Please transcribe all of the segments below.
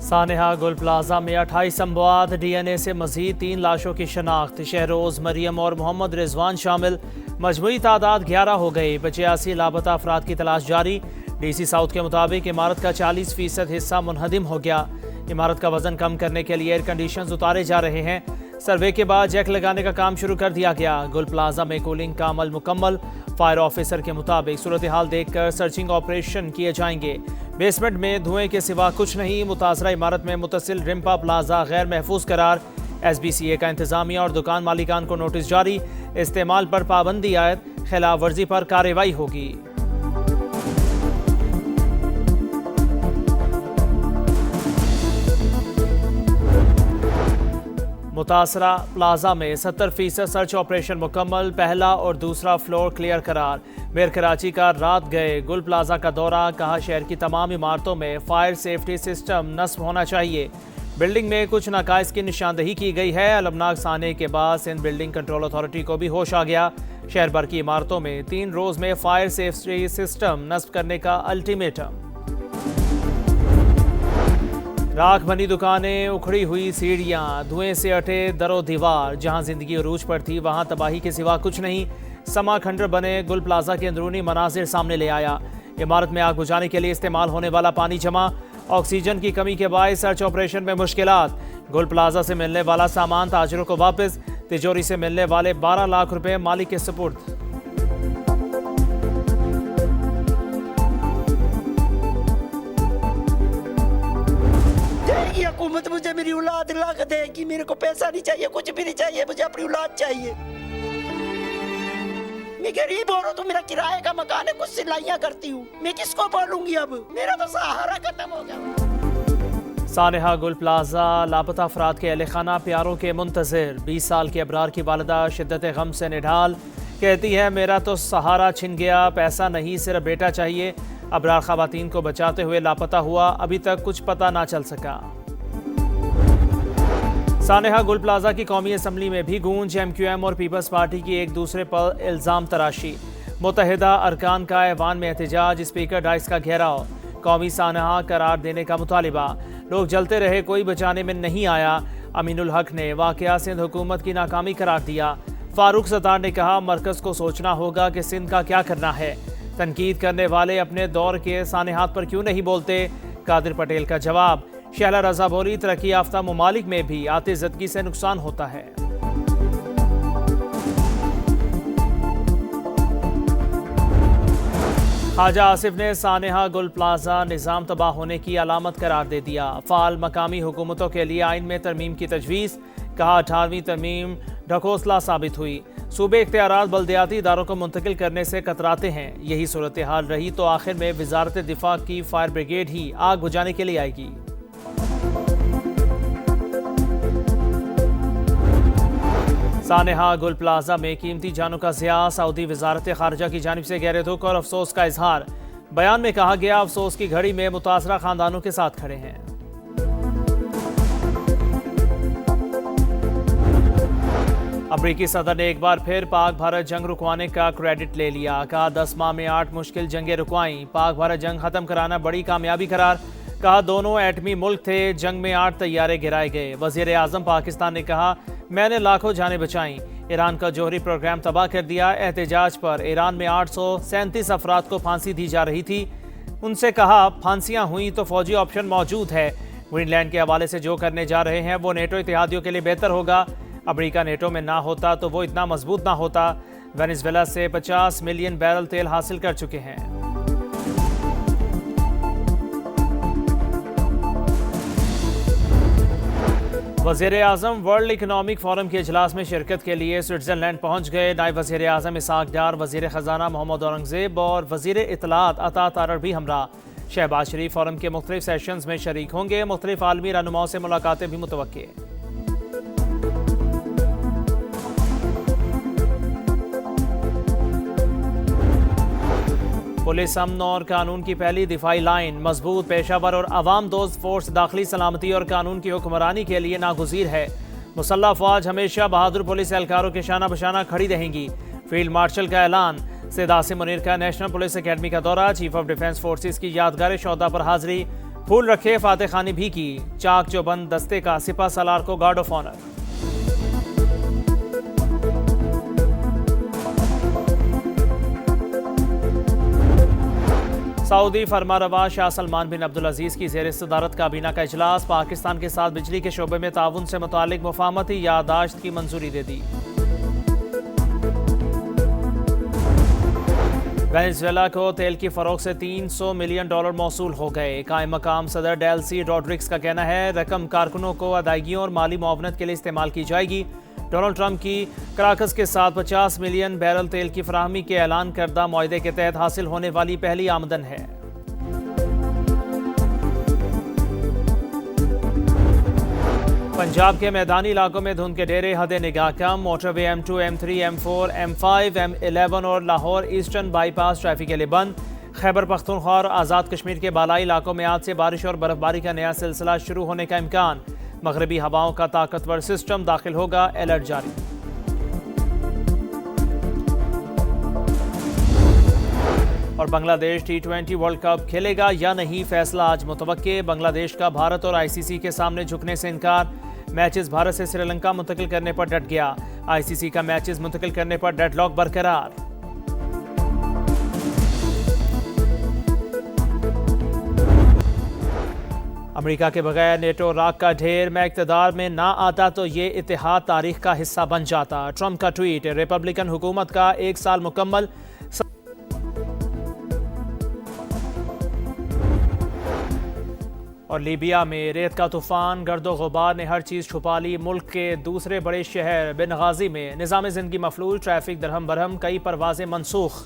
सानेहा गुल प्लाजा में 28 अमवात, डीएनए से मजीद 3 लाशों की शनाख्त। शहरोज, मरियम और मोहम्मद रिजवान शामिल। मजमूई तादाद 11 हो गई। 85 लापता अफराद की तलाश जारी। डीसी साउथ के मुताबिक इमारत का 40% हिस्सा मुनहदिम हो गया। इमारत का वजन कम करने के लिए एयर कंडीशन उतारे जा रहे हैं। सर्वे के बाद जैक लगाने का काम शुरू कर दिया गया। गुल प्लाजा में कूलिंग का अमल मुकम्मल। फायर ऑफिसर के मुताबिक सूरत हाल देखकर सर्चिंग ऑपरेशन किए जाएंगे। बेसमेंट में धुएं के सिवा कुछ नहीं। मुतासरा इमारत में मुतसिल रिम्पा प्लाजा गैर महफूज करार। SBCA का इंतजामिया और दुकान मालिकान को नोटिस जारी। इस्तेमाल पर पाबंदी आयद, खिलाफ वर्जी पर कार्रवाई होगी। मुतासरा प्लाजा में 70% सर्च ऑपरेशन मुकम्मल। पहला और दूसरा फ्लोर क्लियर करार। मेयर कराची का रात गए गुल प्लाजा का दौरा। कहा शहर की तमाम इमारतों में फायर सेफ्टी सिस्टम नस्ब होना चाहिए। बिल्डिंग में कुछ नाकाइस की निशानदही की गई है। अलमनाक साने के बाद सिंध बिल्डिंग कंट्रोल अथॉरिटी को भी होश आ गया। शहर भर की इमारतों में 3 रोज में फायर सेफ्टी सिस्टम नस्ब करने का अल्टीमेटम। राख बनी दुकानें, उखड़ी हुई सीढ़ियां, धुएं से अटे दरो दीवार। जहां जिंदगी उरूज पर थी वहां तबाही के सिवा कुछ नहीं। समा खंडर बने गुल प्लाजा के अंदरूनी मनाजिर सामने ले आया। इमारत में आग बुझाने के लिए इस्तेमाल होने वाला पानी जमा। ऑक्सीजन की कमी के बायस सर्च ऑपरेशन में मुश्किलात। गुल प्लाजा से मिलने वाला सामान ताजिरों को वापस। तिजोरी से मिलने वाले 12 लाख रुपए मालिक के सुपुर्द। हुकूमत मुझे मेरी औलाद ला के देगी। मेरे को पैसा नहीं चाहिए, कुछ भी नहीं चाहिए, मुझे अपनी औलाद चाहिए। मैं गरीब हो रहा हूँ तो मेरा किराए का मकान है, कुछ सिलाइयाँ करती हूँ। मैं किसको बोलूंगी अब? मेरा तो सहारा खत्म हो गया। सानेहा गुल प्लाजा लापता अफराद के अहले खाना प्यारों के मुंतजिर। 20 साल के अबरार की वालिदा शिद्दत गम से निढाल। कहती है मेरा तो सहारा छिन गया, पैसा नहीं सिर्फ बेटा चाहिए। अबरार खवातीन को बचाते हुए लापता हुआ, अभी तक कुछ पता ना चल सका। सानेहा गुल प्लाजा की कौमी असम्बली में भी गूंज। MQM और पीपल्स पार्टी की एक दूसरे पर इल्ज़ाम तराशी। मुत्तहिदा अरकान का ऐवान में एहतजाज। स्पीकर डाइस का घेराव। कौमी सानहा करार देने का मुतालिबा। लोग जलते रहे, कोई बचाने में नहीं आया। अमीनुल हक ने वाकया सिंध हुकूमत की नाकामी करार दिया। फारूक सत्तार ने कहा मरकज़ को सोचना होगा कि सिंध का क्या करना है। तनकीद करने वाले अपने दौर के सानेहात पर क्यों नहीं बोलते? कादिर पटेल का जवाब। शहला रजा बोली तरक्की याफ्ता ममालिक में भी आतिज़दगी से नुकसान होता है। ख्वाजा आसिफ ने सानेहा गुल प्लाजा निज़ाम तबाह होने की अलामत करार दे दिया। फाल मकामी हुकूमतों के लिए आइन में तरमीम की तजवीज़। कहा 18वीं तरमीम ढकोसला साबित हुई। सूबे इख्तियारात बल्दियाती इदारों को मुंतकिल करने से कतराते हैं। यही सूरत हाल रही तो आखिर में वजारत दिफा की फायर ब्रिगेड ही आग बुझाने के लिए आएगी। सानेहा गुल प्लाजा में कीमती जानों का ज़िया। सऊदी वजारत खारजा की जानिब से गहरे दुख और अफसोस का इजहार। बयान में कहा गया अफसोस की घड़ी में मुतासरा खानदानों के साथ खड़े हैं। अमरीकी सदर ने एक बार फिर पाक भारत जंग रुकवाने का क्रेडिट ले लिया। कहा 10 माह में 8 मुश्किल जंगें रुकवाईं। पाक भारत जंग खत्म कराना बड़ी कामयाबी करार। कहा दोनों एटमी मुल्क थे, जंग में 8 तैयारे गिराए गए। वजीर आजम पाकिस्तान ने कहा मैंने लाखों जानें बचाईं। ईरान का जौहरी प्रोग्राम तबाह कर दिया। एहतजाज पर ईरान में 837 अफराद को फांसी दी जा रही थी। उनसे कहा फांसियां हुई तो फौजी ऑप्शन मौजूद है। ग्रीनलैंड के हवाले से जो करने जा रहे हैं वो नेटो इत्तेहादियों के लिए बेहतर होगा। अमेरिका नेटो में ना होता तो वो इतना मजबूत ना होता। वेनेजुएला से 50 मिलियन बैरल तेल हासिल कर चुके हैं। वज़ीर आज़म वर्ल्ड इकनॉमिक फोरम के इजलास में शिरकत के लिए स्विट्ज़रलैंड पहुंच गए। नायब वज़ीर आज़म इसहाक डार, वज़ीर ख़जाना मोहम्मद औरंगज़ेब और वज़ीर इत्तलात अता तारड़ भी हमरा। शहबाज शरीफ फोरम के मुख्तलिफ सेशंस में शरीक होंगे। मुख्तलिफ आलमी रहनुमाओं से मुलाकातें भी मुतवक्के। पुलिस अमन और कानून की पहली दिफाई लाइन। मजबूत, पेशावर और अवाम दोस्त फोर्स दाखिली सलामती और कानून की हुक्मरानी के लिए नागुज़ीर है। मुसल्लह अफवाज हमेशा बहादुर पुलिस एहलकारों के शाना बशाना खड़ी रहेंगी। फील्ड मार्शल का ऐलान। सैयद आसिम मुनीर का नेशनल पुलिस अकेडमी का दौरा। चीफ ऑफ डिफेंस फोर्सेस की यादगार शोहदा पर हाजिरी। फूल रखे, फातह खानी भी की। चाक चौबंद दस्ते का सिपा सालार को गार्ड ऑफ ऑनर। सऊदी फरमारवा शाह सलमान बिन अब्दुल अजीज की ज़ेर सदारत काबीना का इजलास। पाकिस्तान के साथ बिजली के शोबे में ताउन से मुतालिक मुफाहमती यादाश्त की मंजूरी दे दी। वेनेजुएला को तेल की फरोख्त से $300 मिलियन मौसूल हो गए। कायम मकाम सदर डेल्सी रॉड्रिक्स का कहना है रकम कारकुनों को अदायगियों और माली मुआवनत के लिए इस्तेमाल की जाएगी। डोनाल्ड ट्रंप की कराकस के साथ 50 मिलियन बैरल तेल की फराहमी के ऐलान करदा मुआहदे के तहत हासिल होने वाली पहली आमदन है। पंजाब के मैदानी इलाकों में धुंध के डेरे, हद निगाह कम। Motorway M2, M3, M4, M5, M11 और लाहौर ईस्टर्न बाईपास ट्रैफिक के लिए बंद। खैबर पख्तूनख्वा और आज़ाद कश्मीर के बालाई इलाकों में आज से बारिश और बर्फबारी का नया सिलसिला शुरू होने का इम्कान। मगरबी हवाओं का ताकतवर सिस्टम दाखिल होगा, अलर्ट जारी। और बांग्लादेश T20 वर्ल्ड कप खेलेगा या नहीं, फैसला आज मुतवक्के। बांग्लादेश का भारत और ICC के सामने झुकने से इनकार। मैचेस भारत से श्रीलंका मुंतकिल करने पर डट गया। ICC का मैचेस मुंतकिल करने पर डेडलॉक बरकरार। अमेरिका के बगैर नेटो राख का ढेर। मैं इक़्तिदार में ना आता तो ये इत्तेहाद तारीख का हिस्सा बन जाता। ट्रंप का ट्वीट। रिपब्लिकन हुकूमत का 1 साल मुकम्मल। और लीबिया में रेत का तूफान, गर्दो गुबार ने हर चीज छुपा ली। मुल्क के दूसरे बड़े शहर बेनगाजी में निज़ाम जिंदगी मफलूल, ट्रैफिक दरहम बरहम, कई परवाजें मनसूख।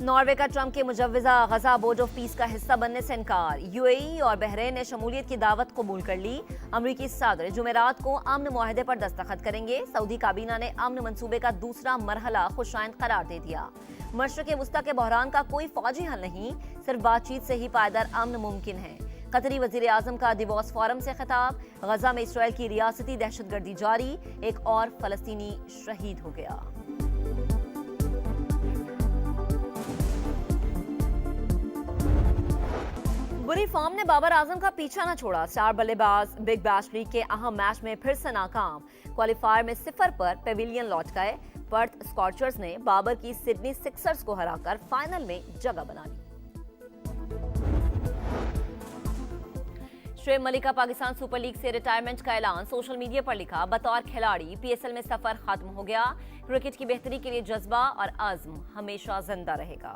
नॉर्वे का ट्रंप के मुजव्विजा गजा बोर्ड ऑफ पीस का हिस्सा बनने से इनकार। UAE और बहरीन ने शमूलियत की दावत कबूल कर ली। अमरीकी सदर जुमेरात को अमन मुआहदे पर दस्तखत करेंगे। सऊदी काबीना ने अमन मंसूबे का दूसरा मरहला खुशाइंद करार दे दिया। मशरक़ वस्ता के बहरान का कोई फौजी हल नहीं, सिर्फ बातचीत से ही पायदार अमन मुमकिन है। कतरी वज़ीर आज़म का दिवोस फोरम से खिताब। गजा में इसराइल की रियासती दहशतगर्दी जारी, एक और फलस्तीनी शहीद हो गया। बुरी फॉर्म ने बाबर आजम का पीछा न छोड़ा। स्टार बल्लेबाज बिग बैश लीग के अहम मैच में फिर से नाकाम। क्वालिफायर में 0 पर पेविलियन लौट गए। पर्थ स्कॉचर्स ने बाबर की सिडनी सिक्सर्स को हराकर फाइनल में जगह बना ली। शुएब मलिक का पाकिस्तान सुपर लीग से रिटायरमेंट का ऐलान। सोशल मीडिया पर लिखा, बतौर खिलाड़ी PSL में सफर खत्म हो गया। क्रिकेट की बेहतरी के लिए जज्बा और अज़्म हमेशा जिंदा रहेगा।